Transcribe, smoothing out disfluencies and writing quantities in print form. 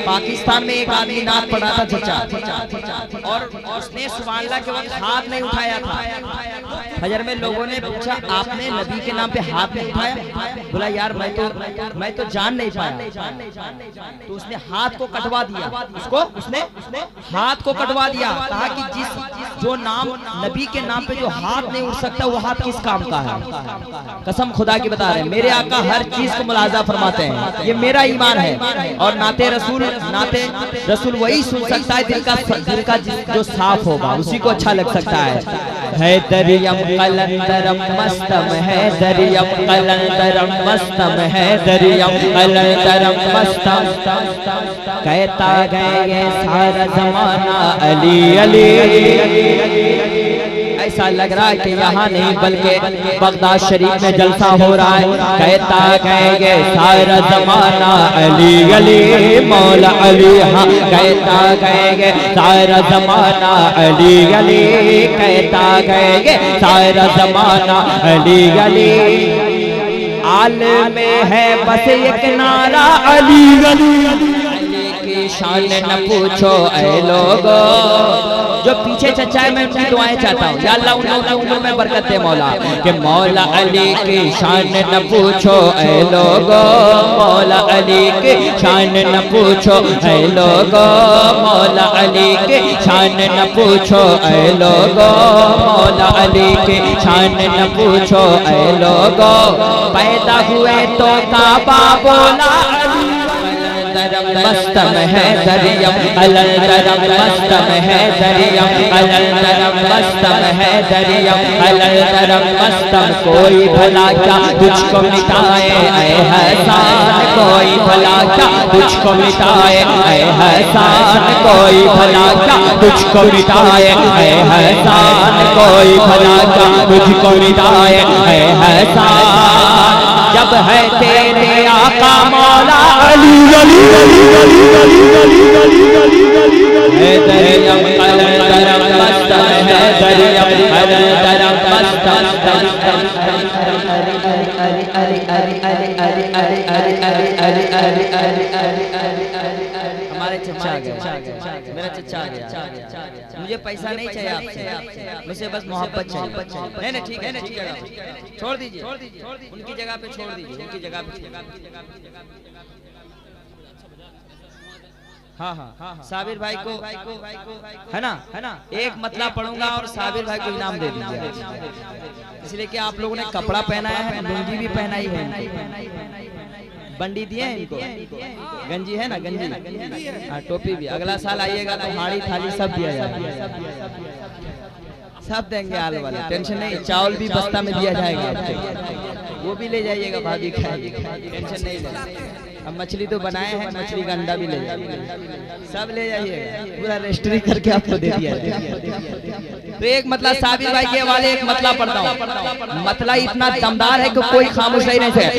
पाकिस्तान में एक आदमी नात पढ़ा था चचा, और उसने सुभान अल्लाह के वक्त हाथ नहीं उठाया था। फजर में लोगों ने पूछा आपने नबी के नाम पे हाथ नहीं उठाया? बोला यार मैं तो जान नहीं पाया। तो उसने हाथ को कटवा दिया, उसने हाथ को कटवा दिया। कहा कि जो नाम नबी के नाम पे जो हाथ नहीं उठ सकता वो हाथ किस काम का है? कसम खुदा की बता रहे हैं, मेरे आका हर चीज को मुलाजा फरमाते हैं, ये मेरा ईमान है। और नाते रसूल वही सुन सकता है दिल का जो साफ होगा, उसी को अच्छा लग सकता है दरियम कलंदरम मस्तम है, दरियम कलंदरम मस्तम है, दरियम कलंदरम मस्तम। कहता गए सारा जमाना अली अली। ऐसा लग रहा है कि यहाँ नहीं बल्कि बगदाद शरीफ में जलसा हो रहा है। कहता गए सारा जमाना अली अली मौला अली। हाँ कहता गए सारा जमाना अली अली, कहता गए सारा जमाना अली अली। आल में है बस एक नारा अली अली। अली की शान न पूछो ऐ लोगो। जो पीछे चचा है मैं उनकी दुआएं चाहता हूँ, या अल्लाह उनकी उम्र में बरकत दे मौला। कि मौला अली की शान न पूछो ऐ लोगो, मौला अली की शान न पूछो ऐ लोगो, मौला अली की शान न पूछो ऐ लोगो, मौला अली की शान न पूछो ऐ लोगो। पैदा हुए तो काबा बोला मस्तम है दरियम अलंदरम मस्तम है दरियम अलंदरम मस्तम है दरियम अलंदरम मस्तम। कोई भला क्या तुझको मिटाए ऐ हसान, कोई भला क्या तुझको मिटाए ऐ हसान, कोई भला क्या तुझको मिटाए ऐ हसान, कोई भला क्या तुझको मिटाए ऐ हसान। जब है तेरे आका मौला अली अली अली अली अली अली अली अली अली है दरियम अलंदरम मस्तम है दरियम अलंदरम मस्तम। हमारे चचा आ गए, मेरा चचा आ गया। मुझे पैसा नहीं चाहिए आपसे, मुझे बस मोहब्बत चाहिए। नहीं ठीक है, छोड़ दीजिए, उनकी जगह पे छोड़ दीजिए, उनकी जगह पे। हाँ साबिर भाई को है ना एक मतलब पढ़ूंगा और साबिर भाई को इनाम दे दीजिए, इसलिए कि आप लोगों ने कपड़ा पहना है, लुंगी भी पहनाई है, बंडी दिए हैं इनको, गंजी है ना गंजी, हाँ टोपी भी। अगला साल आइएगा तो हाड़ी थाली सब दिया जाएगा, सब देंगे आल वाले, टेंशन नहीं। चावल भी बस्ता में दिया जाएगा, वो भी ले जाइएगा, भाभी खाएगी, टेंशन नहीं लेना। अब मछली तो बनाए हैं, मछली का अंडा भी ले जाइए, सब ले जाइएगा, पूरा रजिस्ट्री करके आपको दे दिया जाएगा। तो एक मतलब साबिर भाई के हवाले एक मतलब पढ़ता हूँ, मतलब इतना दमदार है कि कोई खामोश नहीं रह सकता।